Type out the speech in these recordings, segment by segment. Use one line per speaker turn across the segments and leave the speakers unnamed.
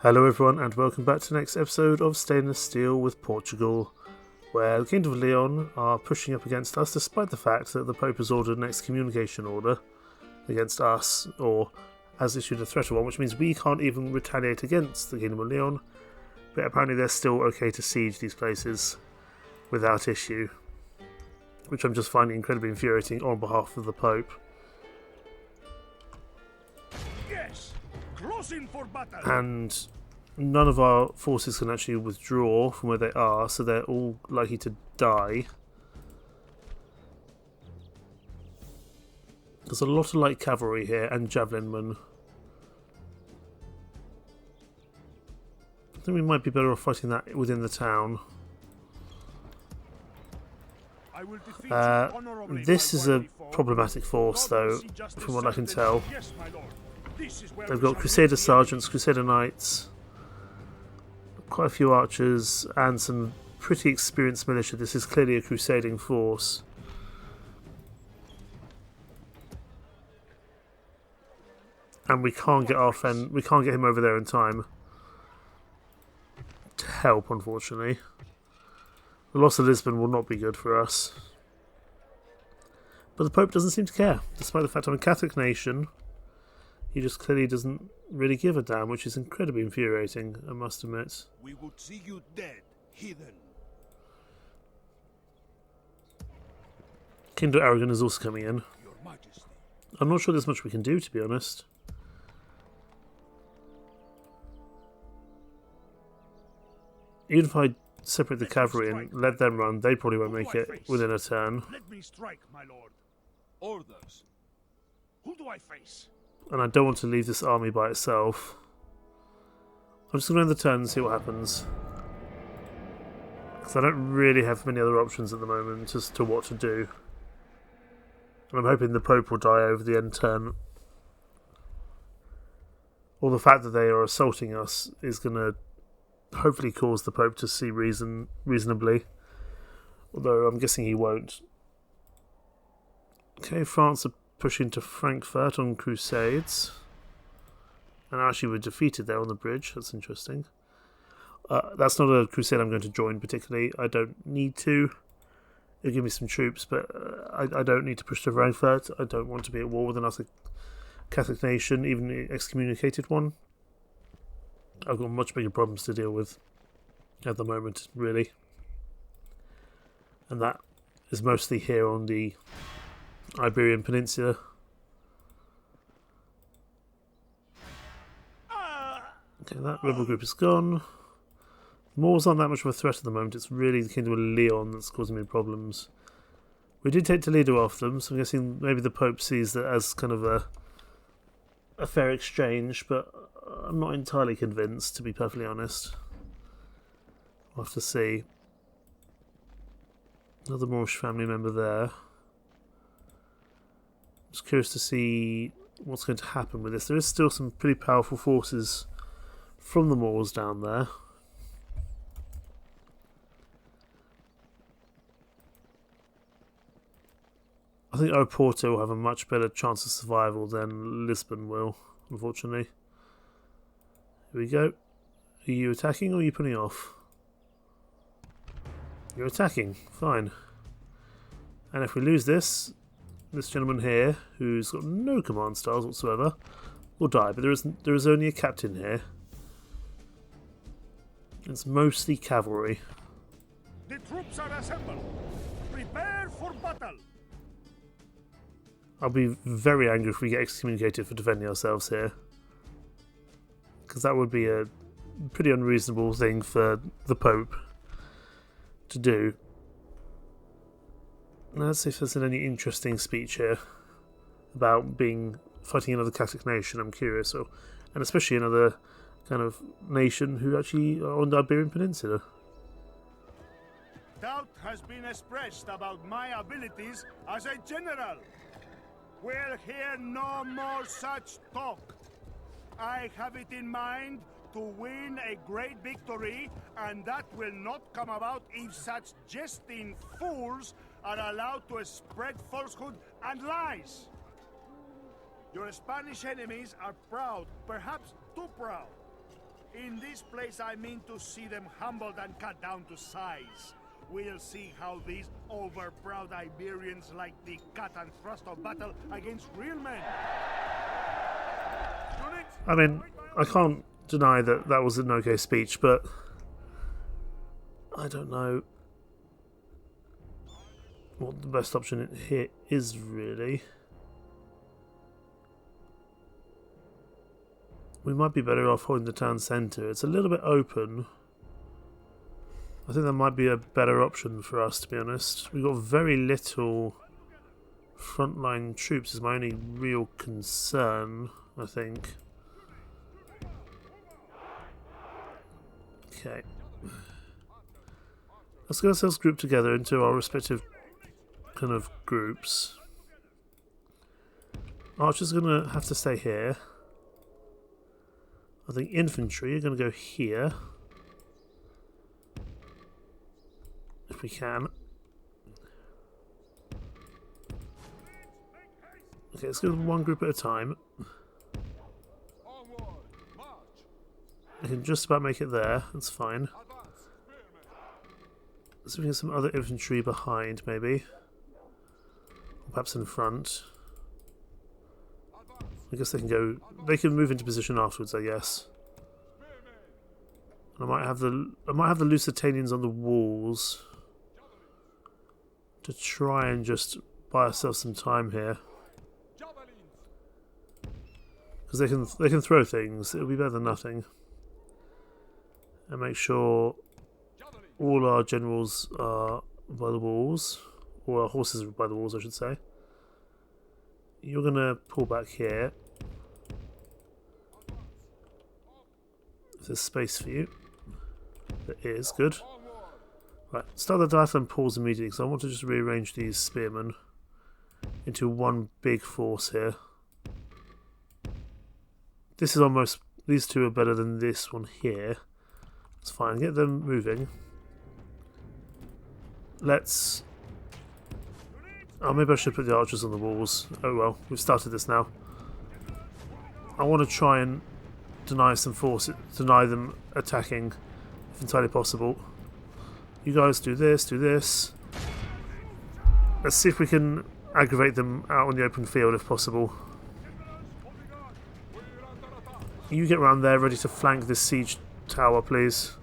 Hello everyone and welcome back to the next episode of Stainless Steel with Portugal, where the Kingdom of Leon are pushing up against us despite the fact that the Pope has ordered an excommunication order against us, or has issued a threat of one, which means we can't even retaliate against the Kingdom of Leon, but apparently they're still okay to siege these places without issue, which I'm just finding incredibly infuriating on behalf of the Pope.
Yes, closing for battle.
And none of our forces can actually withdraw from where they are, so they're all likely to die. There's a lot of light cavalry here and javelin men. I think we might be better off fighting that within the town. This is a problematic force, though, from what I can tell. They've got Crusader Sergeants, Crusader Knights, quite a few archers, and some pretty experienced militia. This is clearly a crusading force. And we can't get him over there in time to help, unfortunately. The loss of Lisbon will not be good for us. But the Pope doesn't seem to care, despite the fact I'm a Catholic nation. He just clearly doesn't really give a damn, which is incredibly infuriating, I must admit.
We would see you dead, heathen.
Kingdom Aragon is also coming in.
Your Majesty.
I'm not sure there's much we can do, to be honest. Even if I separate the cavalry and let them run, they probably won't make it within a turn.
Let me strike, my lord. Orders. Who do I face?
And I don't want to leave this army by itself. I'm just going to end the turn and see what happens. Because I don't really have many other options at the moment as to what to do. And I'm hoping the Pope will die over the end turn. Or the fact that they are assaulting us is going to hopefully cause the Pope to see reasonably. Although I'm guessing he won't. Okay, France are pushing to Frankfurt on crusades. And actually we're defeated there on the bridge. That's interesting. That's not a crusade I'm going to join particularly. I don't need to. It'll give me some troops, but I don't need to push to Frankfurt. I don't want to be at war with another Catholic nation, even an excommunicated one. I've got much bigger problems to deal with at the moment, really. And that is mostly here on the Iberian Peninsula. Okay, that rebel group is gone. The Moors aren't that much of a threat at the moment. It's really the Kingdom of Leon that's causing me problems. We did take Toledo off them, so I'm guessing maybe the Pope sees that as kind of a fair exchange, but I'm not entirely convinced, to be perfectly honest. We'll have to see. Another Moorish family member there. Just curious to see what's going to happen with this. There is still some pretty powerful forces from the Moors down there. I think Oporto will have a much better chance of survival than Lisbon will, unfortunately. Here we go. Are you attacking or are you putting off? You're attacking. Fine. And if we lose this gentleman here, who's got no command styles whatsoever, will die. But there is only a captain here. It's mostly cavalry.
The troops are assembled. Prepare for battle.
I'll be very angry if we get excommunicated for defending ourselves here. Because that would be a pretty unreasonable thing for the Pope to do. Now let's see if there's any interesting speech here about fighting another Catholic nation. I'm curious, and especially another kind of nation who actually are on the Iberian Peninsula.
Doubt has been expressed about my abilities as a general. We'll hear no more such talk. I have it in mind to win a great victory, and that will not come about if such jesting fools are allowed to spread falsehood and lies. Your Spanish enemies are proud, perhaps too proud. In this place, I mean to see them humbled and cut down to size. We'll see how these overproud Iberians like the cut and thrust of battle against real men.
I mean, I can't deny that that was an okay speech, but I don't know what the best option here is, really. We might be better off holding the town centre. It's a little bit open. I think that might be a better option for us, to be honest. We've got very little frontline troops is my only real concern, I think. Okay. Let's get ourselves grouped together into our respective kind of groups. Archer's going to have to stay here. I think infantry are going to go here. If we can. Okay, let's go one group at a time. I can just about make it there, that's fine. Let's see if we can get some other infantry behind, maybe. Or perhaps in front. I guess they can move into position afterwards, I guess. I might have the Lusitanians on the walls to try and just buy ourselves some time here. Because they can throw things, it'll be better than nothing. And make sure all our generals are by the walls, or our horses are by the walls, I should say. You're going to pull back here. If there's space for you. There is, good. Right, start the diathlon and pause immediately, because I want to just rearrange these spearmen into one big force here. This is almost... These two are better than this one here. It's fine, get them moving. Let's... Oh, maybe I should put the archers on the walls. Oh well, we've started this now. I want to try and deny them attacking, if entirely possible. You guys do this, do this. Let's see if we can aggravate them out on the open field if possible. You get around there, ready to flank this siege tower, please.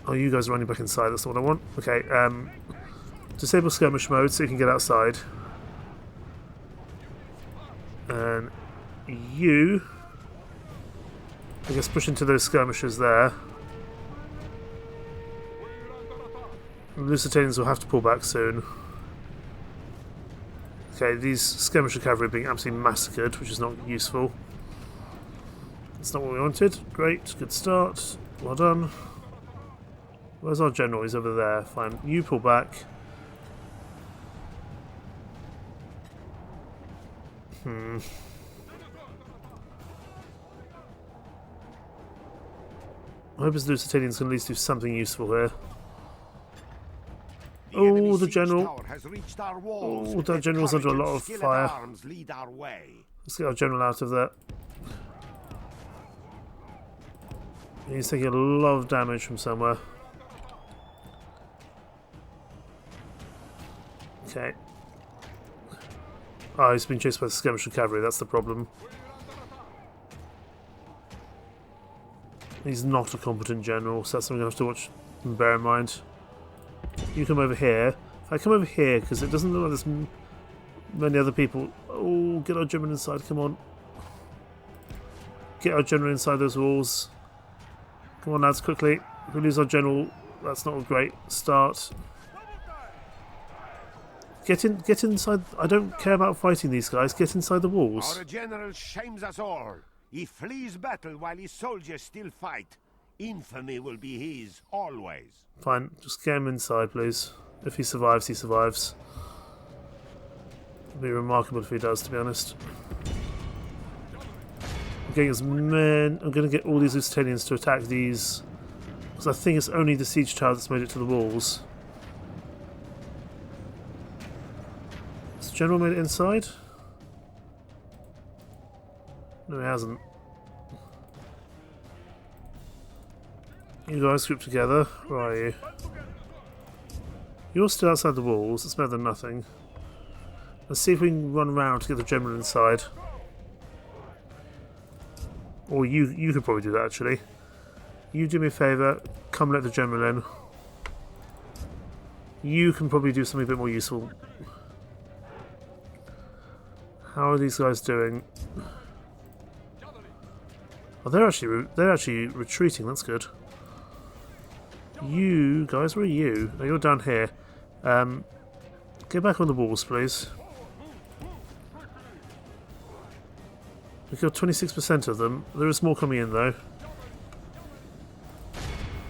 Oh, you guys are running back inside, that's not what I want. Okay, disable skirmish mode so you can get outside. And you, I guess, push into those skirmishers there. The Lusitanians will have to pull back soon. Okay, these skirmisher cavalry are being absolutely massacred, which is not useful. That's not what we wanted. Great, good start. Well done. Where's our general? He's over there. Fine. You pull back. I hope his Lusitanians can at least do something useful here. Oh, the general. Oh, that general's under a lot of fire. Let's get our general out of there. He's taking a lot of damage from somewhere. Okay. Oh, he's been chased by the skirmisher cavalry, that's the problem. He's not a competent general, so that's something I have to watch and bear in mind. You come over here. If I come over here, because it doesn't look like there's many other people. Oh, get our general inside, come on. Get our general inside those walls. Come on, lads, quickly. If we lose our general, that's not a great start. Get inside. I don't care about fighting these guys. Get inside the walls.
Our general shames us all. He flees battle while his soldiers still fight. Infamy will be his, always.
Fine, just get him inside, please. If he survives, he survives. It'd be remarkable if he does, to be honest. I'm getting as men. I'm going to get all these Lusitanians to attack these, because I think it's only the siege tower that's made it to the walls. Has the general made it inside? No, he hasn't. You guys group together. Where are you? You're still outside the walls. It's better than nothing. Let's see if we can run around to get the general inside. Or you could probably do that, actually. You do me a favour. Come let the general in. You can probably do something a bit more useful. How are these guys doing? Oh, they're actually retreating. That's good. You guys, where are you? Oh, you're down here. Get back on the walls, please. We killed 26% of them. There is more coming in, though.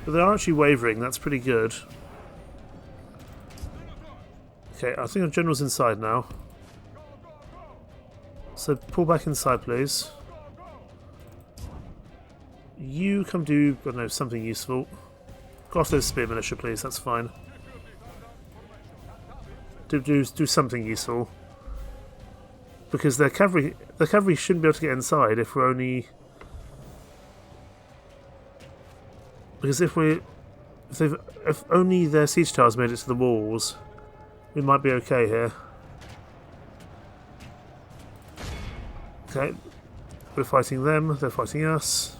But they are actually wavering. That's pretty good. Okay, I think our general's inside now. So pull back inside, please. You come do, I don't know, something useful. Go off those spear militia, please. That's fine. Do something useful. Because their cavalry shouldn't be able to get inside if we're only. Because if only their siege towers made it to the walls, we might be okay here. Okay, we're fighting them. They're fighting us.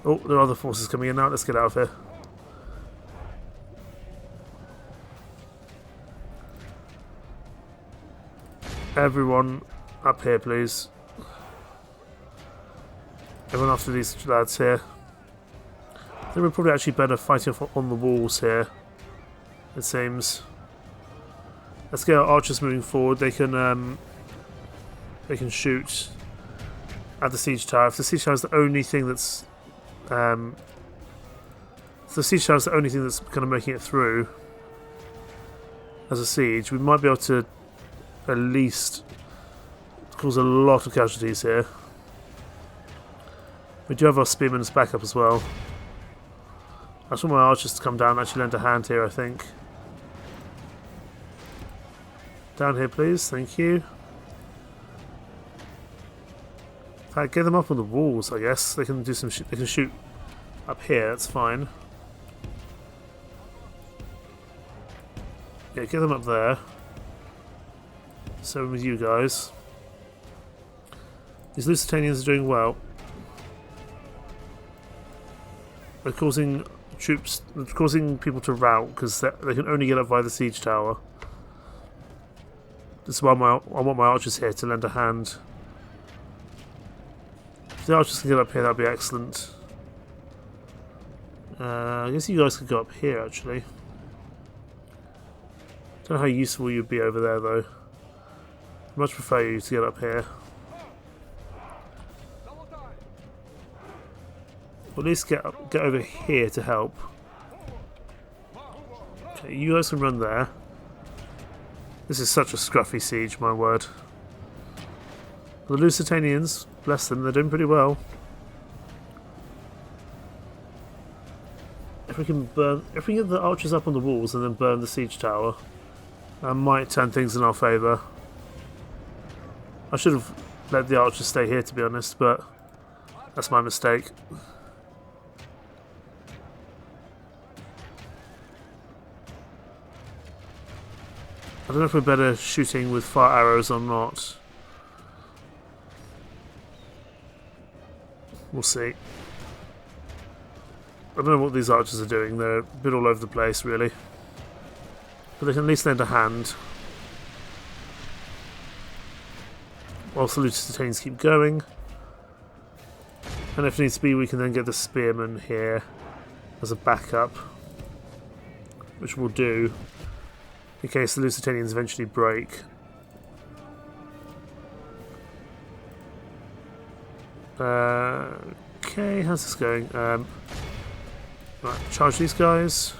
Oh, there are other forces coming in now. Let's get out of here. Everyone up here, please. Everyone after these lads here. I think we're probably actually better fighting on the walls here, it seems. Let's get our archers moving forward. They can shoot at the siege tower. If the siege tower is the only thing that's kind of making it through as a siege, we might be able to at least cause a lot of casualties here. We do have our spearmen's backup as well. I just want my archers to come down and actually lend a hand here, I think. Down here, please. Thank you. In fact, get them up on the walls, I guess. They can do some. They can shoot up here. That's fine. Yeah, get them up there. Same with you guys. These Lusitanians are doing well. They're causing people to rout because they can only get up via the siege tower. This is why I want my archers here to lend a hand. If the archers can get up here, that'd be excellent. I guess you guys could go up here, actually. Don't know how useful you'd be over there, though. I'd much prefer you to get up here. Or at least get over here to help. Okay, you guys can run there. This is such a scruffy siege, my word. The Lusitanians, bless them, they're doing pretty well. If we can get the archers up on the walls and then burn the siege tower, that might turn things in our favour. I should have let the archers stay here, to be honest, but that's my mistake. I don't know if we're better shooting with fire arrows or not. We'll see. I don't know what these archers are doing. They're a bit all over the place, really. But they can at least lend a hand. Whilst the Lusitanians keep going. And if needs to be, we can then get the spearmen here as a backup. Which we'll do. In case the Lusitanians eventually break. Okay, how's this going? Right, charge these guys.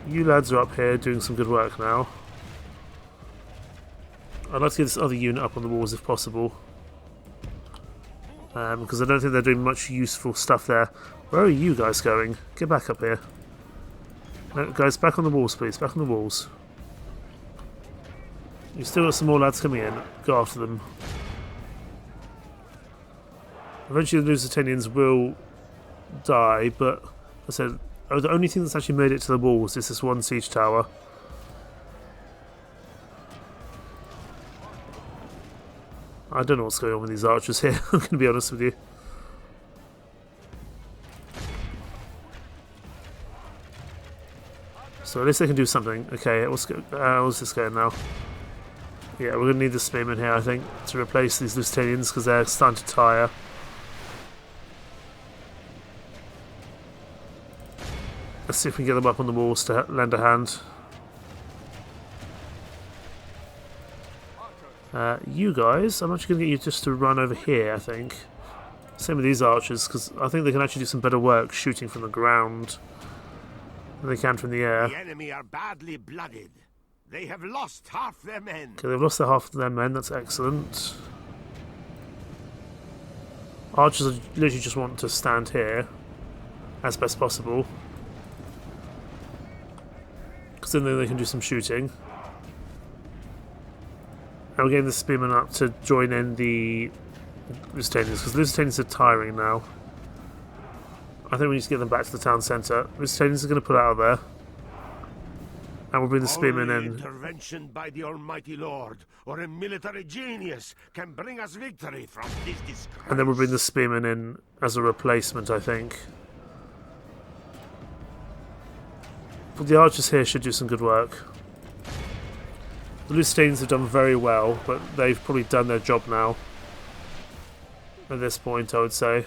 You lads are up here doing some good work now. I'd like to get this other unit up on the walls if possible. Because I don't think they're doing much useful stuff there. Where are you guys going? Get back up here. No, guys, back on the walls, please. Back on the walls. You've still got some more lads coming in. Go after them. Eventually the Lusitanians will die, but I said, the only thing that's actually made it to the walls is this one siege tower. I don't know what's going on with these archers here, I'm going to be honest with you. So at least they can do something. Okay, what's this going now? Yeah, we're going to need the spearmen here, I think, to replace these Lusitanians because they're starting to tire. Let's see if we can get them up on the walls to lend a hand. You guys, I'm actually going to get you just to run over here, I think. Same with these archers, because I think they can actually do some better work shooting from the ground than they can from the air.
The enemy are badly blooded. They have lost half their men.
Okay, they've lost half of their men, that's excellent. Archers literally just want to stand here as best possible, because then they can do some shooting. And we're getting the spearmen up to join in the Lusitanians, because the Lusitanians are tiring now. I think we need to get them back to the town centre. Lusitanians are going to put out of there. And we'll bring the spearmen in.
Intervention by the Almighty Lord or a military genius can bring us victory from this disgrace.
And then we'll bring the spearmen in as a replacement, I think. But the archers here should do some good work. The Lusitanians have done very well, but they've probably done their job now. At this point, I would say.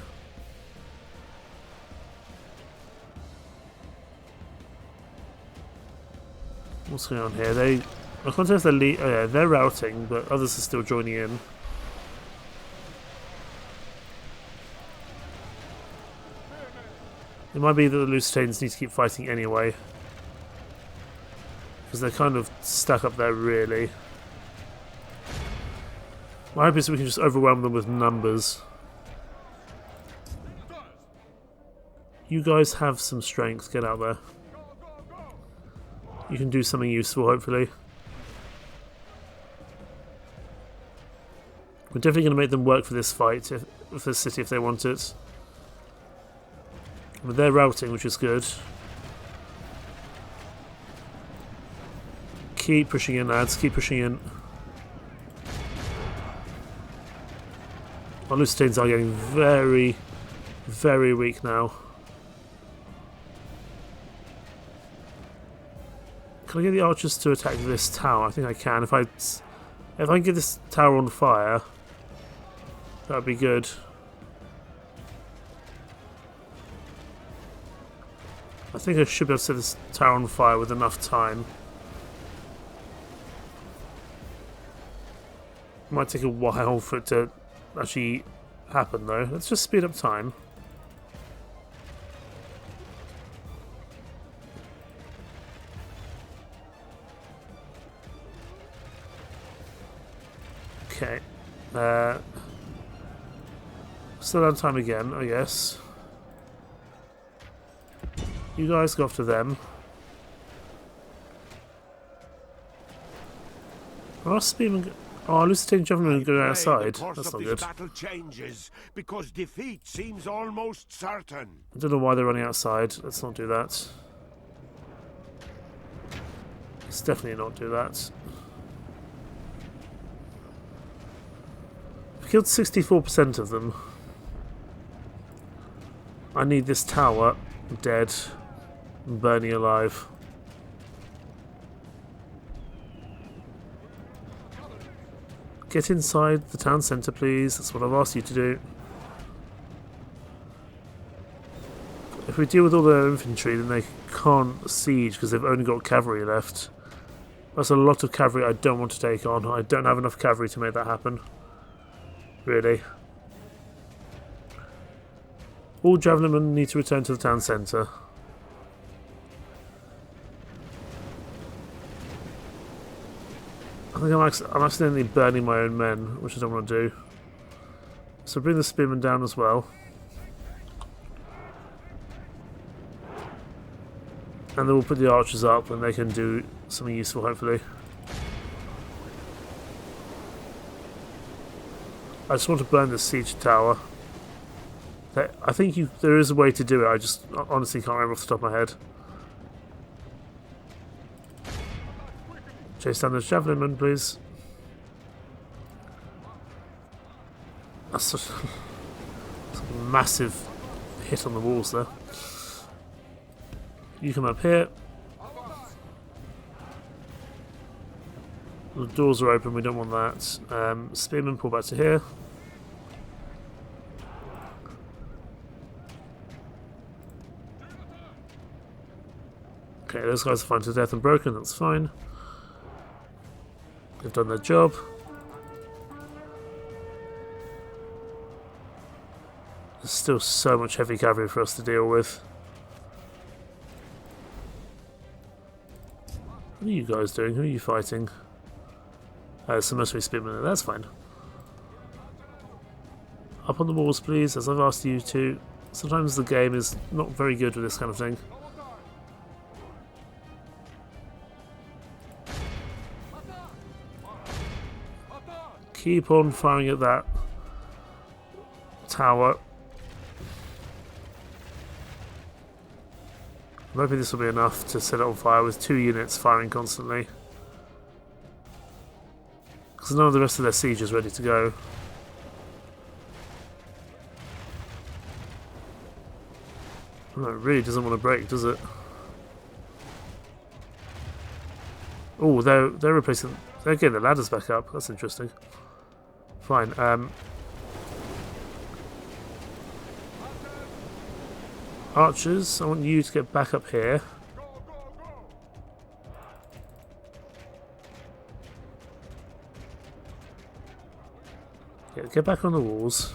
What's going on here? I can't tell if they're they're routing, but others are still joining in. It might be that the Lusitanians need to keep fighting anyway, because they're kind of stuck up there, really. My hope is we can just overwhelm them with numbers. You guys have some strength. Get out there. You can do something useful, hopefully. We're definitely going to make them work for this fight, for this city, if they want it. But they're routing, which is good. Keep pushing in, lads. Keep pushing in. Our Lusitanians are getting very, very weak now. Can I get the archers to attack this tower? I think I can. If I can get this tower on fire, that would be good. I think I should be able to set this tower on fire with enough time. It might take a while for it to actually happen, though. Let's just speed up time. Okay. Slow down time again, I guess. You guys go after them. Our spearmen. Oh, Lusitanian gentlemen going outside. That's not good.
Battle changes because defeat seems almost certain.
I don't know why they're running outside. Let's not do that. Let's definitely not do that. We killed 64% of them. I need this tower dead and burning alive. Get inside the town centre, please. That's what I've asked you to do. If we deal with all their infantry, then they can't siege because they've only got cavalry left. That's a lot of cavalry I don't want to take on. I don't have enough cavalry to make that happen. Really. All javelinmen need to return to the town centre. I think I'm accidentally burning my own men, which I don't want to do. So bring the spearmen down as well. And then we'll put the archers up and they can do something useful, hopefully. I just want to burn the siege tower. I think there is a way to do it, I just honestly can't remember off the top of my head. Chase down those javelin, please. That's such a massive hit on the walls there. You come up here. The doors are open, we don't want that. Spearmen, pull back to here. Okay, those guys are fine to death and broken, that's fine. They've done their job. There's still so much heavy cavalry for us to deal with. What are you guys doing? Who are you fighting? Some mercenary spearmen there, that's fine. Up on the walls, please, as I've asked you to. Sometimes the game is not very good with this kind of thing. Keep on firing at that tower. I'm hoping this will be enough to set it on fire with 2 units firing constantly. Because none of the rest of their siege is ready to go. No, it really doesn't want to break, does it? Oh, they're replacing... They're getting the ladders back up. That's interesting. Fine. Archers, I want you to get back up here. Yeah, get back on the walls.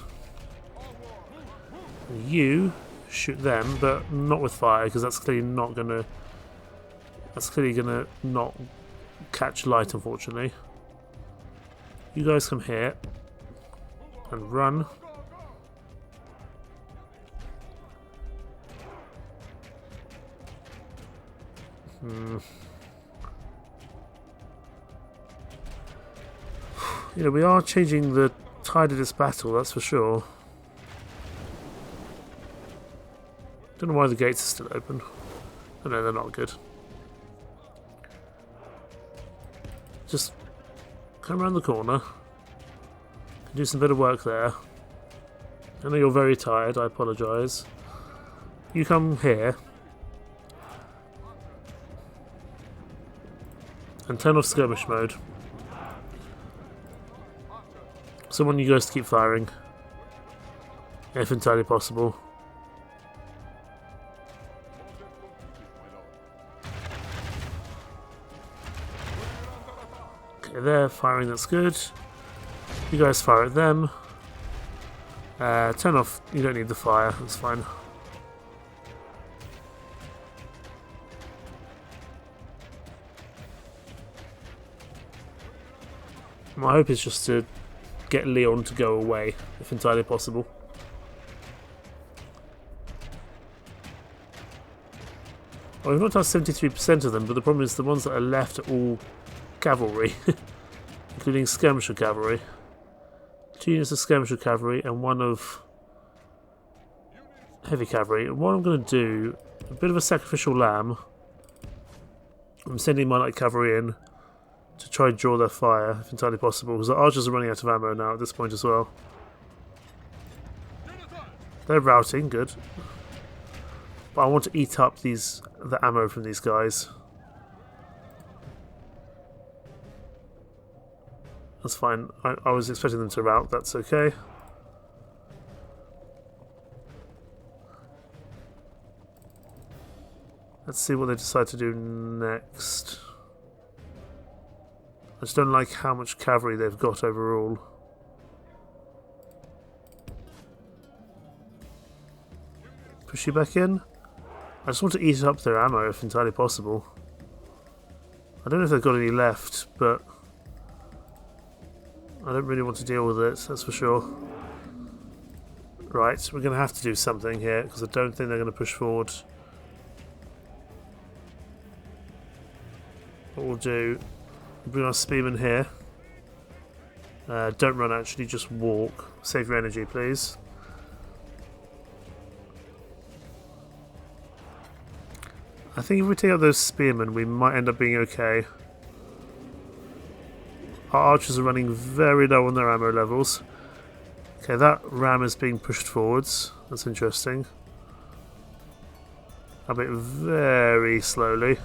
And you shoot them, but not with fire, because that's clearly not gonna. That's clearly gonna not catch light, unfortunately. You guys come here and run. You know, we are changing the tide of this battle, that's for sure. Don't know why the gates are still open. Oh no, they're not good. Just come around the corner. Do some bit of work there. I know you're very tired, I apologise. You come here. And turn off skirmish mode. So I want you guys to keep firing. If entirely possible. Okay, they're firing, that's good. You guys fire at them. Turn off, you don't need the fire, that's fine. My hope is just to get Leon to go away, if entirely possible. Well, we've not touched 73% of them, but the problem is the ones that are left are all cavalry, including skirmisher cavalry. 2 units of skirmisher cavalry and 1 of heavy cavalry. And what I'm going to do, a bit of a sacrificial lamb. I'm sending my light cavalry in to try and draw their fire, if entirely possible, because the archers are running out of ammo now at this point as well. They're routing, good. But I want to eat up the ammo from these guys. That's fine. I was expecting them to rout, that's okay. Let's see what they decide to do next. I just don't like how much cavalry they've got overall. Push you back in. I just want to eat up their ammo if entirely possible. I don't know if they've got any left, but I don't really want to deal with it, that's for sure. Right, we're going to have to do something here, because I don't think they're going to push forward. What we'll do, bring our spearmen here. Don't run actually, just walk. Save your energy, please. I think if we take out those spearmen, we might end up being okay. Our archers are running very low on their ammo levels. Okay, that ram is being pushed forwards. That's interesting. Albeit very slowly.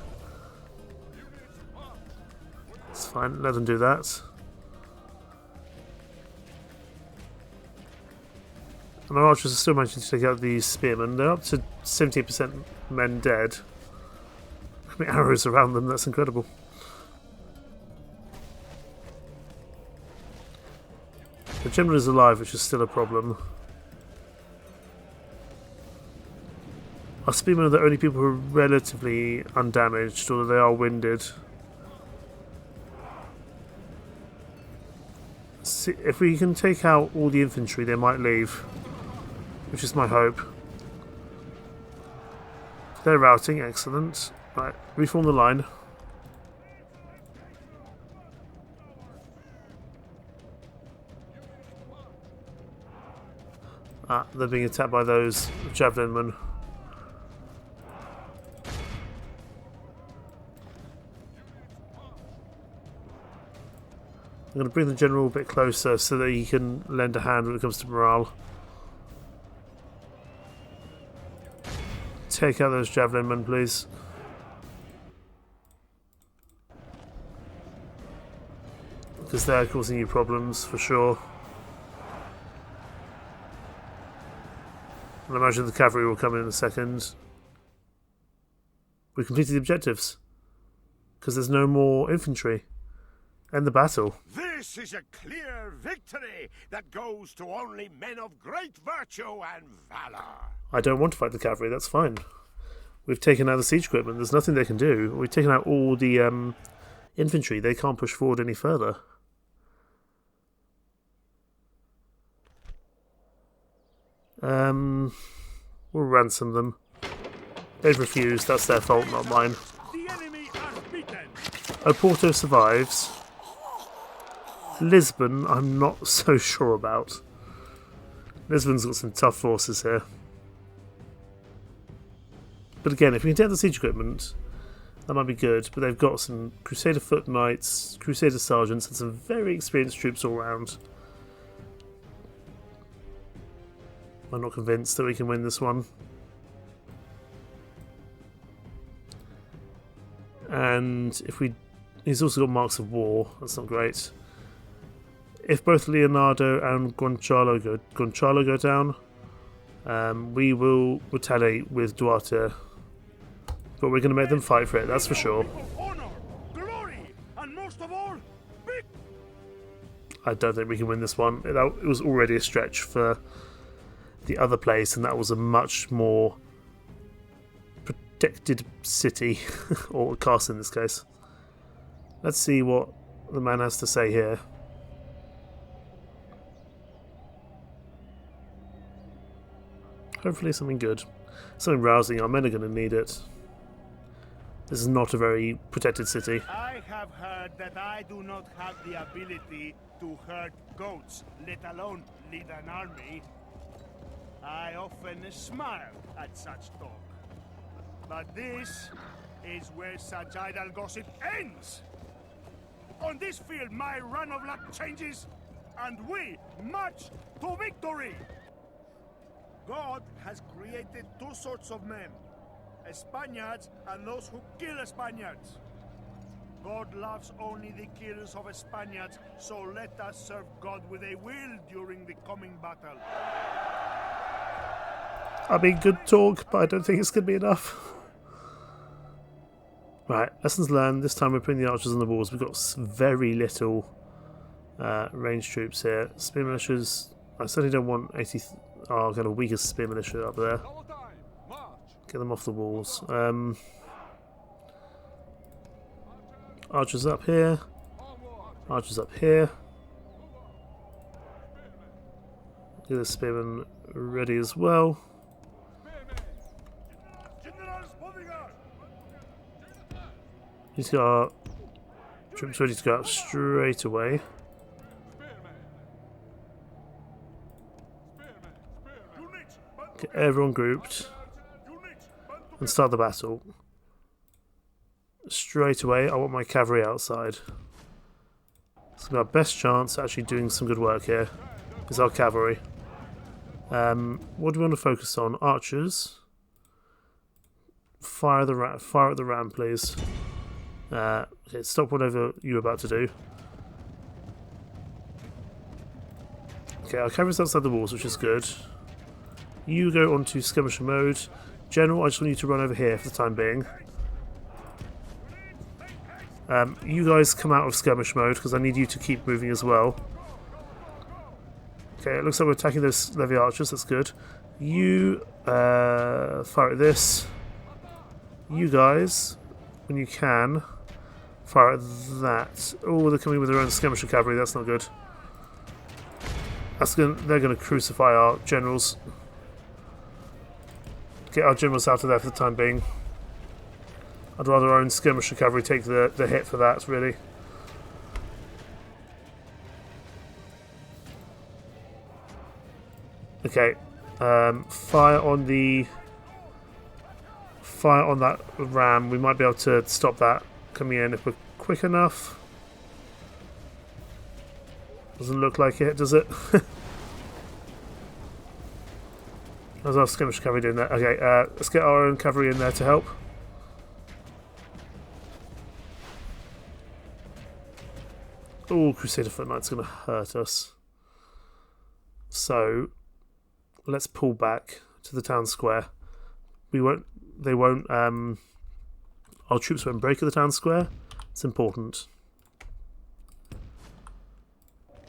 It's fine, let them do that. And our archers are still managing to take out these spearmen. They're up to 70% men dead. How many arrows around them, that's incredible. The general is alive, which is still a problem. Our spearmen are the only people who are relatively undamaged, although they are winded. See, if we can take out all the infantry, they might leave, which is my hope. They're routing, excellent. Right, reform the line. Ah, they're being attacked by those javelin men. I'm going to bring the general a bit closer so that he can lend a hand when it comes to morale. Take out those javelin men, please. Because they're causing you problems, for sure. I imagine the cavalry will come in a second. We completed the objectives. Because there's no more infantry. End the battle.
This is a clear victory that goes to only men of great virtue and valor.
I don't want to fight the cavalry, that's fine. We've taken out the siege equipment, there's nothing they can do. We've taken out all the infantry, they can't push forward any further. We'll ransom them. They've refused, that's their fault, not mine.
The enemy are beaten.
Oporto survives. Lisbon, I'm not so sure about. Lisbon's got some tough forces here. But again, if we can take the siege equipment, that might be good. But they've got some Crusader Foot Knights, Crusader Sergeants, and some very experienced troops all round. I'm not convinced that we can win this one. And if we... He's also got marks of war, that's not great. If both Leonardo and Gonçalo go down, we will retaliate with Duarte. But we're going to make them fight for it, that's for sure.
Honor, glory, and most of all,
I don't think we can win this one. It was already a stretch for the other place, and that was a much more protected city, or castle in this case. Let's see what the man has to say here. Hopefully something good. Something rousing, our men are going to need it. This is not a very protected city.
I have heard that I do not have the ability to herd goats, let alone lead an army. I often smile at such talk. But this is where such idle gossip ends. On this field, my run of luck changes, and we march to victory. God has created two sorts of men, Spaniards and those who kill Spaniards. God loves only the killers of Spaniards, so let us serve God with a will during the coming battle.
I mean, good talk, but I don't think it's going to be enough. Right, lessons learned. This time we're putting the archers on the walls. We've got very little ranged troops here. Spear militias, I certainly don't want 80... Oh, I've got a weaker spear militia up there. Get them off the walls. Archers up here. Archers up here. Get the spearmen ready as well. He's got our troops ready to go out straight away. Get everyone grouped and start the battle. straight away, I want my cavalry outside. It's our best chance at actually doing some good work here. Is our cavalry. What do we want to focus on? Archers. Fire at the ram, please. Okay, stop whatever you're about to do. Okay, our cavalry's outside the walls, which is good. You go onto skirmisher mode. General, I just want you to run over here for the time being. You guys come out of skirmish mode because I need you to keep moving as well. Okay, it looks like we're attacking those levy archers, that's good. You fire at this. You guys, when you can, fire at that. Oh, they're coming with their own skirmisher cavalry, that's not good. They're going to crucify our generals. Get our generals out of there for the time being. I'd rather our own skirmisher cavalry take the hit for that, really. Okay, fire on that ram. We might be able to stop that coming in if we're quick enough. Doesn't look like it, does it? How's our skirmish cavalry doing that? Okay, let's get our own cavalry in there to help. Oh, Crusader Foot Knight's going to hurt us. So, let's pull back to the town square. Our troops won't break at the town square. It's important.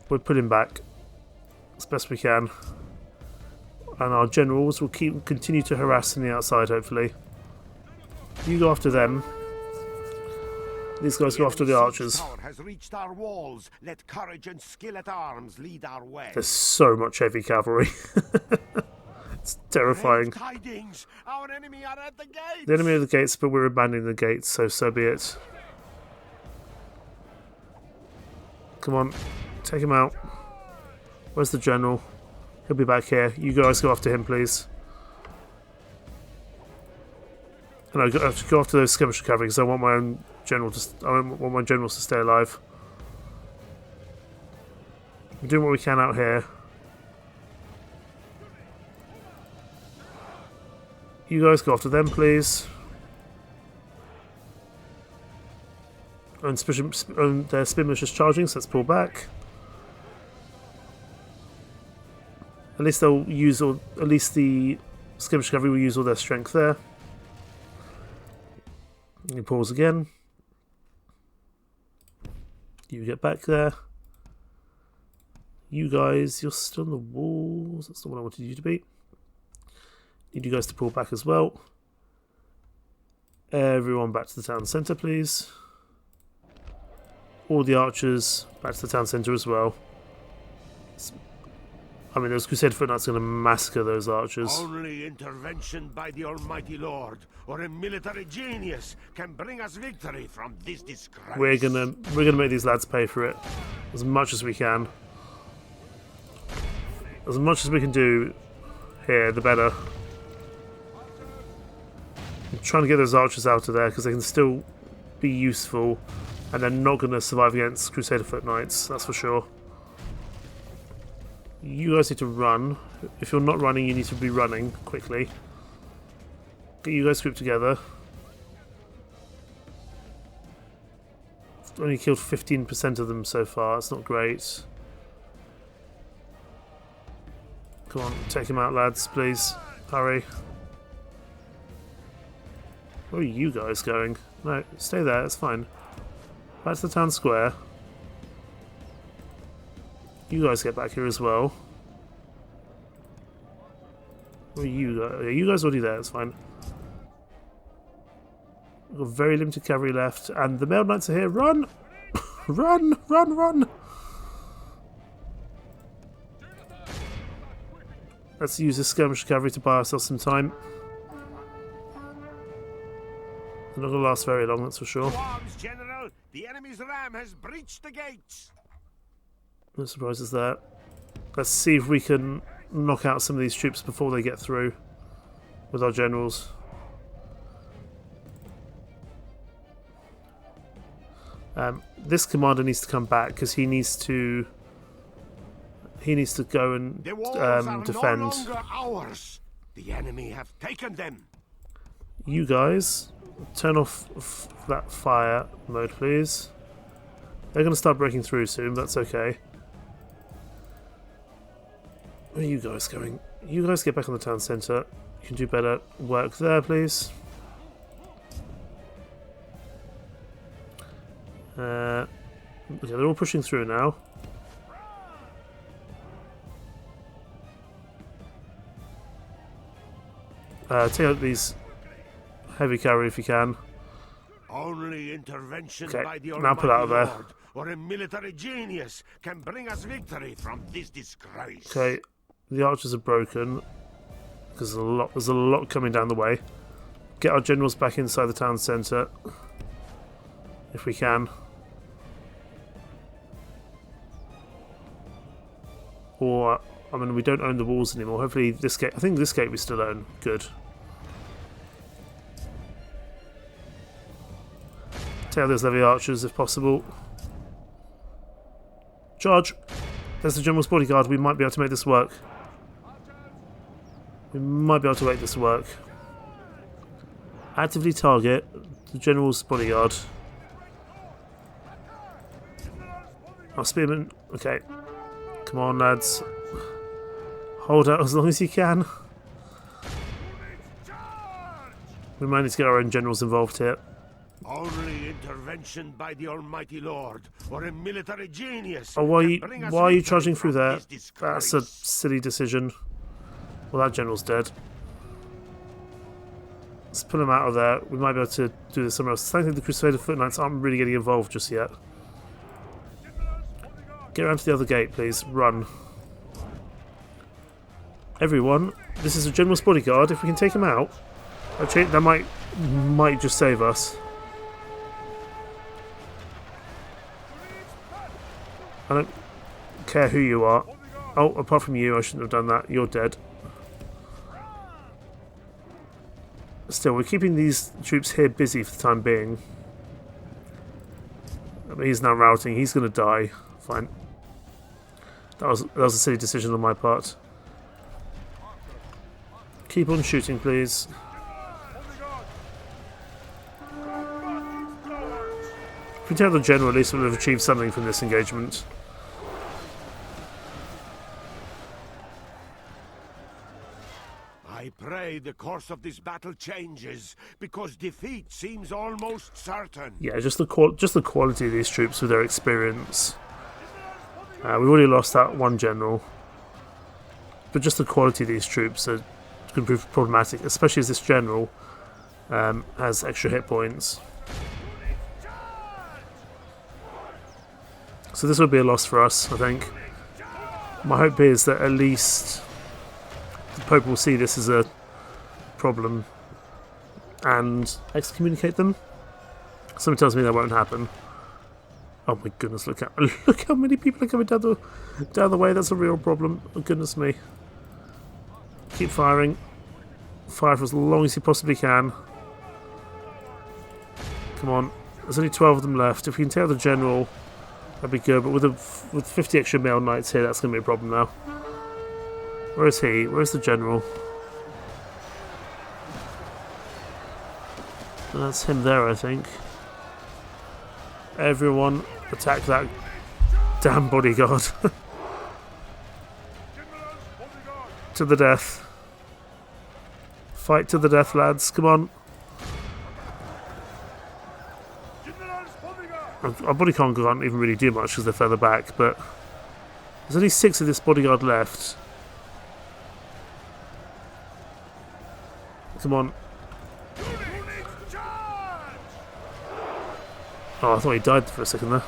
We're pulling back as best we can. And our generals will continue to harass on the outside, hopefully. You go after them. These guys go after the archers.
Has reached our walls. Let courage and skill at arms lead our way.
There's so much heavy cavalry. It's terrifying.
Tidings. Our enemy are at the gates.
The enemy are at the gates, but we're abandoning the gates, so be it. Come on, take him out. Where's the general? He'll be back here. You guys go after him, please. And I have to go after those skirmisher cavalry because I want my own general I want my generals to stay alive. We're doing what we can out here. You guys go after them, please. And their spearmen just charging, so let's pull back. At least they'll use at least the skirmish cavalry will use all their strength there. You pause again. You get back there. You guys, you're still on the walls. That's not what I wanted you to be. Need you guys to pull back as well. Everyone back to the town centre, please. All the archers back to the town centre as well. I mean, those Crusader Foot Knights are going to massacre those archers.
Only intervention by the Almighty Lord or a military genius can bring us victory from this disgrace.
We're gonna make these lads pay for it as much as we can. As much as we can do here, the better. I'm trying to get those archers out of there because they can still be useful, and they're not going to survive against Crusader Foot Knights. That's for sure. You guys need to run. If you're not running, you need to be running quickly. Get you guys grouped together. Only killed 15% of them so far. That's not great. Come on, take him out, lads, please. Hurry. Where are you guys going? No, stay there, it's fine. Back to the town square. You guys get back here as well. Where are you guys? Yeah, you guys already there, it's fine. We've got very limited cavalry left, and the mailed knights are here. Run! Run! Run! Run! Let's use this skirmish cavalry to buy ourselves some time. They're not going to last very long, that's for sure.
Arms, General! The enemy's ram has breached the gates.
No surprises there. Let's see if we can knock out some of these troops before they get through with our generals. This commander needs to come back because he needs to go and
The walls are
defend.
no longer ours. The enemy have taken them.
You guys, turn off that fire mode, please. They're going to start breaking through soon, but that's okay. Where are you guys going? You guys get back on the town centre. You can do better work there, please. Okay, they're all pushing through now. Take out these heavy cavalry if you can.
Only intervention
Okay,
by the
now put out of there.
Lord or a military genius can bring us victory from this disgrace.
Okay, the archers are broken because there's a lot coming down the way. Get our generals back inside the town centre if we can. Or, I mean, we don't own the walls anymore. Hopefully this gate, I think this gate we still own. Good. Take out those heavy archers if possible. Charge! There's the general's bodyguard. We might be able to make this work. We might be able to make this work. Actively target the general's bodyguard. Our spearmen. Okay. Come on, lads. Hold out as long as you can. We might need to get our own generals involved here.
Only intervention by the Almighty Lord or a military genius.
Oh, why are you
victory
charging through
from
there?
this disgrace.
That's a silly decision. Well, that general's dead. Let's put him out of there. We might be able to do this somewhere else. Thankfully, the Crusader Foot Knights aren't really getting involved just yet. Get around to the other gate, please. Run. Everyone, this is a general's bodyguard. If we can take him out, actually, that might just save us. I don't care who you are. Oh, apart from you, I shouldn't have done that. You're dead. Still, we're keeping these troops here busy for the time being. I mean, he's now routing. He's going to die. Fine. That was a silly decision on my part. Keep on shooting, please. If we tell the general, at least we'll have achieved something from this engagement.
I pray the course of this battle changes, because defeat seems almost certain.
Yeah, just the quality of these troops with their experience. We've already lost that one general, but just the quality of these troops can prove problematic, especially as this general has extra hit points. So this will be a loss for us, I think. My hope is that at least the Pope will see this as a problem and excommunicate them. Something tells me that won't happen. Oh my goodness! Look how many people are coming down the way. That's a real problem. Oh goodness me! Keep firing. Fire for as long as you possibly can. Come on. There's only 12 of them left. If we can take out the general, that'd be good. But with 50 extra male knights here, that's going to be a problem now. Where is he? Where's the general? That's him there, I think. Everyone attack that damn bodyguard. To the death. Fight to the death, lads. Come on. Our bodyguard can't even really do much because they're further back, but there's only 6 of this bodyguard left. Come on. Oh, I thought he died for a second there.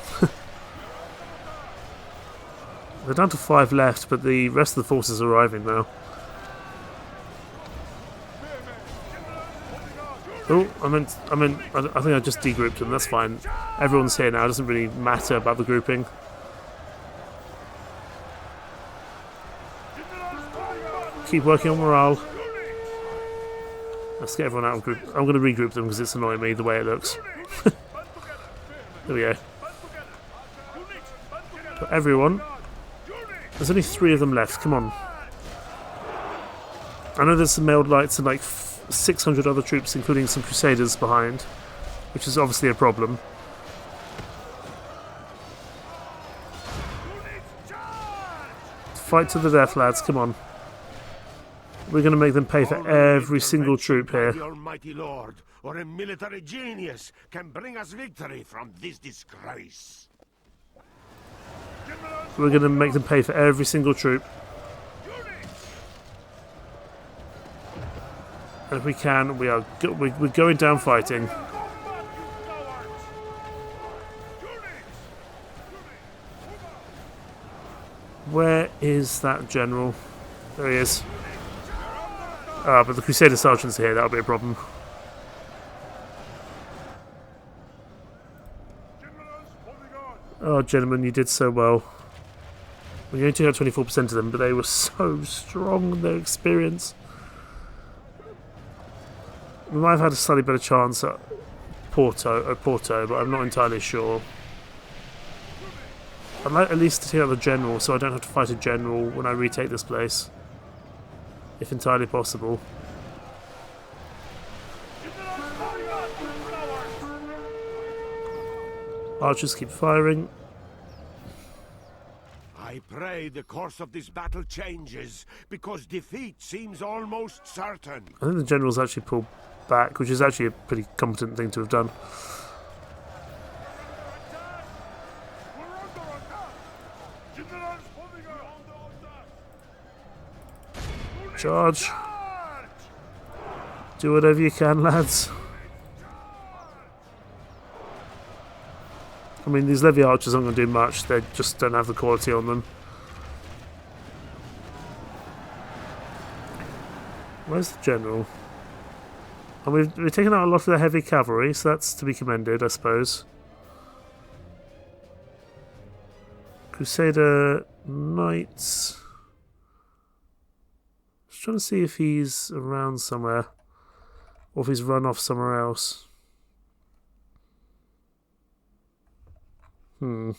They're down to 5 left, but the rest of the forces are arriving now. Oh, I think I just degrouped them. That's fine. Everyone's here now. It doesn't really matter about the grouping. Keep working on morale. Let's get everyone out of group. I'm going to regroup them because it's annoying me the way it looks. There we go. Not everyone. There's only 3 of them left. Come on. I know there's some mailed lights and like 600 other troops, including some crusaders behind, which is obviously a problem. Fight to the death, lads. Come on. We're going to make them pay for every single troop here.
The Almighty Lord or a military genius can bring us victory from this disgrace.
We're going to make them pay for every single troop. And if we can, we're going down fighting. Where is that general? There he is. Ah, but the Crusader sergeants are here. That'll be a problem. Oh, gentlemen, you did so well. We only took out 24% of them, but they were so strong in their experience. We might have had a slightly better chance at Oporto, but I'm not entirely sure. I'd like at least to take out the general, so I don't have to fight a general when I retake this place. If entirely possible. Archers keep firing.
I pray the course of this battle changes, because defeat seems almost certain.
I think the general's actually pulled back, which is actually a pretty competent thing to have done. Charge! Do whatever you can, lads. I mean, these levy archers aren't going to do much. They just don't have the quality on them. Where's the general? And we've taken out a lot of the heavy cavalry, so that's to be commended, I suppose. Crusader Knights. Just trying to see if he's around somewhere, or if he's run off somewhere else. Oh,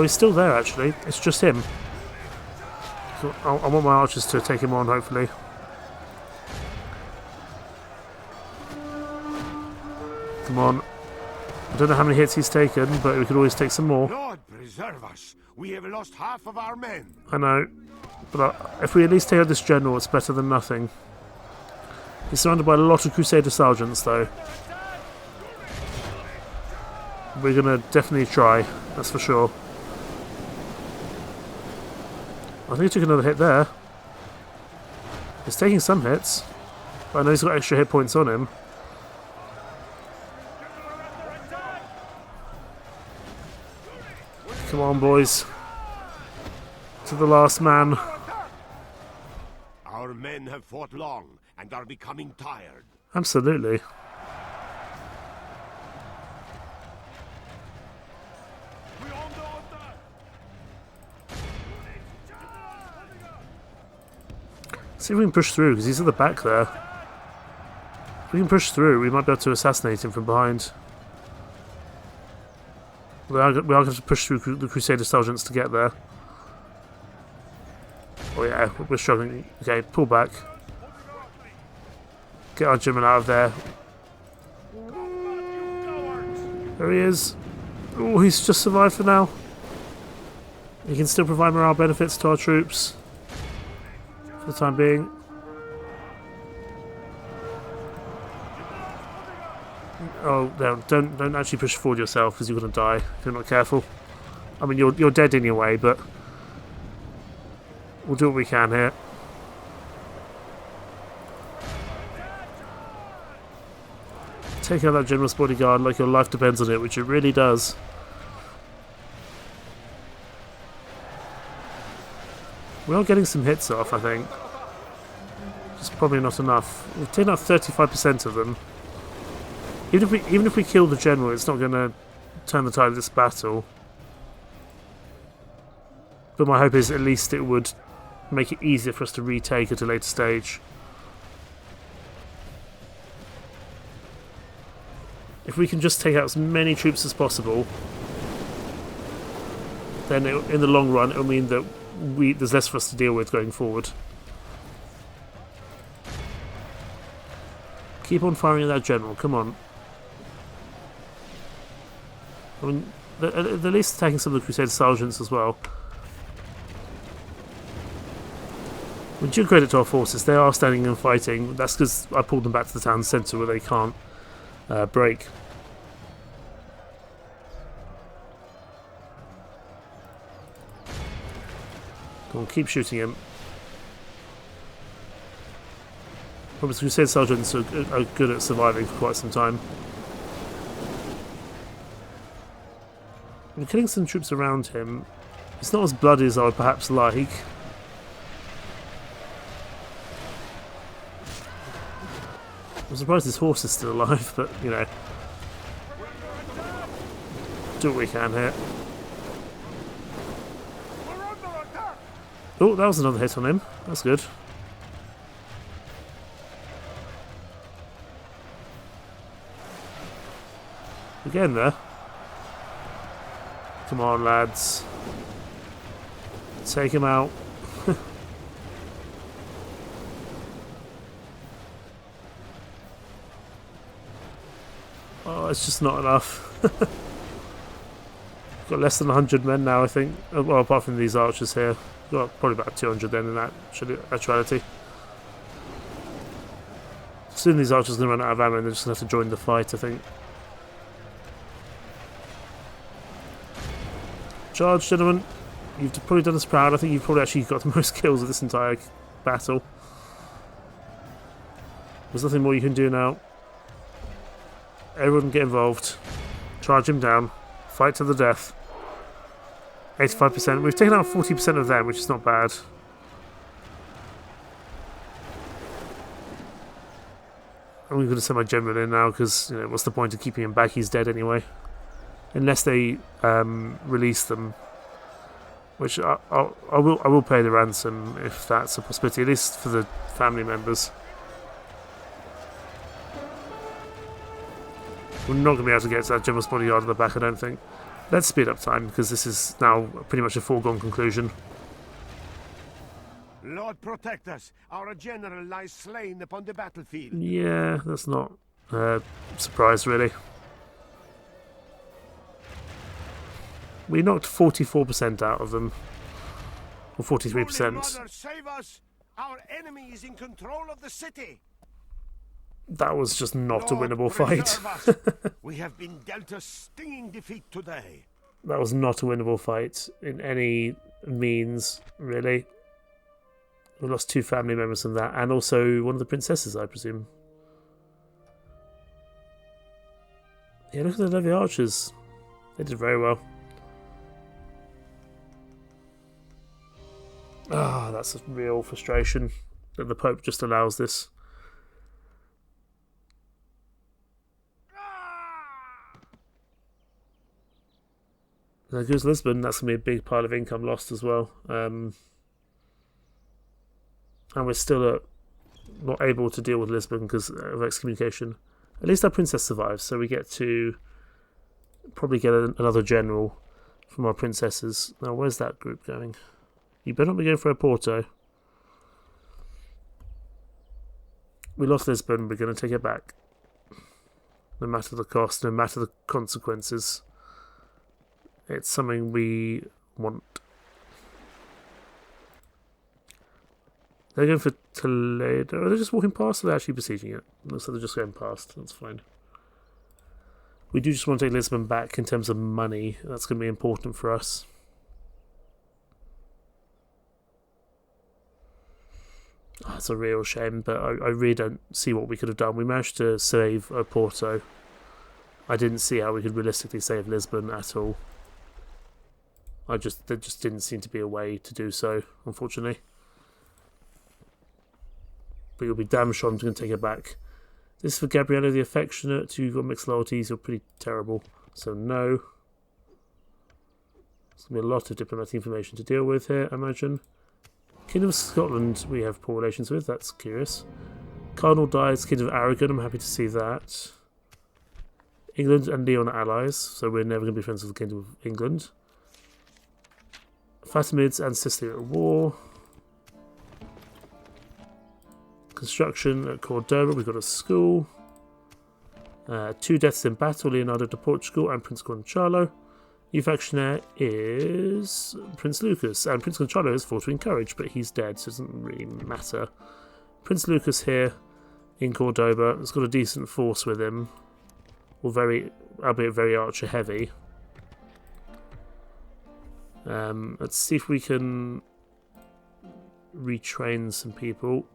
he's still there, actually. It's just him. So I want my archers to take him on, hopefully. Come on. I don't know how many hits he's taken, but we could always take some more.
Lord preserve us. We have lost half of our men.
I know. But if we at least take out this general, it's better than nothing. He's surrounded by a lot of Crusader sergeants, though. We're going to definitely try, that's for sure. I think he took another hit there. He's taking some hits, but I know he's got extra hit points on him. Come on, boys. To the last man.
Our men have fought long and are becoming tired.
Absolutely. See if we can push through, because he's at the back there. If we can push through, we might be able to assassinate him from behind. We are going to have to push through the Crusader sergeants to get there. Oh yeah, we're struggling. Okay, pull back. Get our German out of there. There he is. Oh, he's just survived for now. He can still provide morale benefits to our troops. For the time being. Oh, no, don't actually push forward yourself, because you're going to die if you're not careful. I mean, you're dead anyway, but we'll do what we can here. Take out that general's bodyguard like your life depends on it, which it really does. We are getting some hits off, I think. Just probably not enough. We've taken out 35% of them. Even if we kill the general, it's not going to turn the tide of this battle. But my hope is at least it would make it easier for us to retake at a later stage. If we can just take out as many troops as possible, then in the long run it'll mean that there's less for us to deal with going forward. Keep on firing at that general, come on. I mean, at least attacking some of the Crusader sergeants as well. We do credit to our forces, they are standing and fighting. That's because I pulled them back to the town centre where they can't break. Go on, keep shooting him. Probably Crusader sergeants are good at surviving for quite some time. We're killing some troops around him. It's not as bloody as I would perhaps like. I'm surprised his horse is still alive, but, you know. Do what we can here. Oh, that was another hit on him. That's good. Again there. Come on, lads. Take him out. Oh, it's just not enough. Got less than 100 men now, I think. Well, apart from these archers here. Got probably about 200 then in actuality. Soon these archers are going to run out of ammo and they're just going to have to join the fight, I think. Charge, gentlemen. You've probably done us proud. I think you've probably actually got the most kills of this entire battle. There's nothing more you can do now. Everyone get involved. Charge him down. Fight to the death. 85%. We've taken out 40% of them, which is not bad. I'm going to send my general in now because, you know, what's the point of keeping him back? He's dead anyway. Unless they release them, which I will pay the ransom if that's a possibility, at least for the family members. We're not going to be able to get to that general's bodyguard at the back, I don't think. Let's speed up time because this is now pretty much a foregone conclusion.
Lord protect us! Our general lies slain upon the battlefield.
Yeah, that's not a surprise really. We knocked 44% out of them. Or 43%.
Mother, save us! Our enemy is in control of the city!
That was just not
Lord,
a winnable fight.
We have been dealt a stinging defeat today.
That was not a winnable fight in any means, really. We lost 2 family members from that, and also one of the princesses, I presume. Yeah, look at the Levy archers. They did very well. Ah, that's a real frustration that the Pope just allows this. There goes Lisbon. That's going to be a big pile of income lost as well. And we're still not able to deal with Lisbon because of excommunication. At least our princess survives, so we get to probably get another general from our princesses. Now, where's that group going? You better not be going for Oporto. We lost Lisbon, we're going to take it back. No matter the cost, no matter the consequences. It's something we want. They're going for Toledo. Are they just walking past or are they actually besieging it? Looks like they're just going past. That's fine. We do just want to take Lisbon back in terms of money. That's going to be important for us. Oh, it's a real shame, but I really don't see what we could have done. We managed to save Oporto. I didn't see how we could realistically save Lisbon at all. There just didn't seem to be a way to do so, unfortunately. But you'll be damn sure I'm going to take it back. This is for Gabriella the Affectionate. You've got mixed loyalties. You're pretty terrible. So no. There's going to be a lot of diplomatic information to deal with here, I imagine. Kingdom of Scotland we have poor relations with. That's curious. Cardinal dies. Kingdom of Aragon. I'm happy to see that. England and Leon are allies, so we're never going to be friends with the Kingdom of England. Fatimids and Sicily are at war. Construction at Cordoba, we've got a school. 2 deaths in battle, Leonardo de Portugal and Prince Gonçalo. New factionaire is Prince Lucas, and Prince Gonçalo is 4 to encourage, but he's dead, so it doesn't really matter. Prince Lucas here in Cordoba has got a decent force with him, albeit very archer heavy. Let's see if we can retrain some people.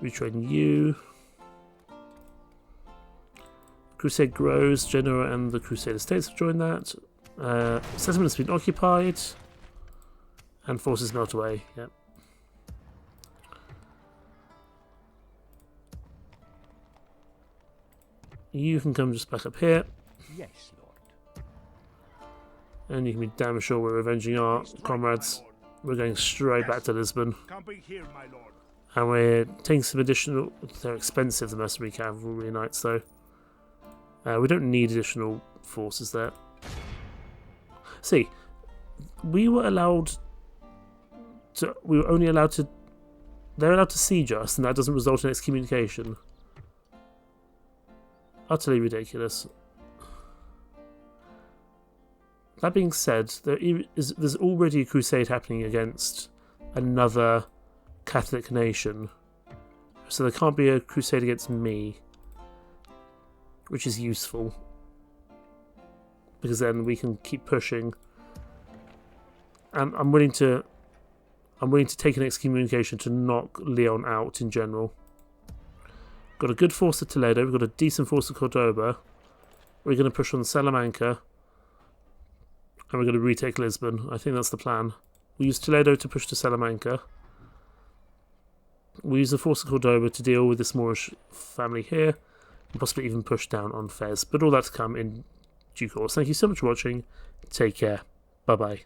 Retrain you. Crusade grows. Genoa and the Crusader states have joined that. Settlement has been occupied. And forces melt away. Yep. You can come just back up here.
Yes, Lord.
And you can be damn sure we're avenging our comrades. We're going straight back to Lisbon.
Camping here, my lord.
And we're taking some additional... They're expensive, the mercenary cavalry knights, though. We don't need additional forces there. See, we were allowed to... We were only allowed to... They're allowed to siege us, and that doesn't result in excommunication. Utterly ridiculous. That being said, there's already a crusade happening against another Catholic nation. So there can't be a crusade against me. Which is useful. Because then we can keep pushing. And I'm willing to take an excommunication to knock Leon out in general. Got a good force at Toledo, we've got a decent force at Cordoba. We're going to push on Salamanca. And we're going to retake Lisbon. I think that's the plan. We use Toledo to push to Salamanca. We use the force at Cordoba to deal with this Moorish family here. And possibly even push down on Fez. But all that to come in due course. Thank you so much for watching. Take care. Bye-bye.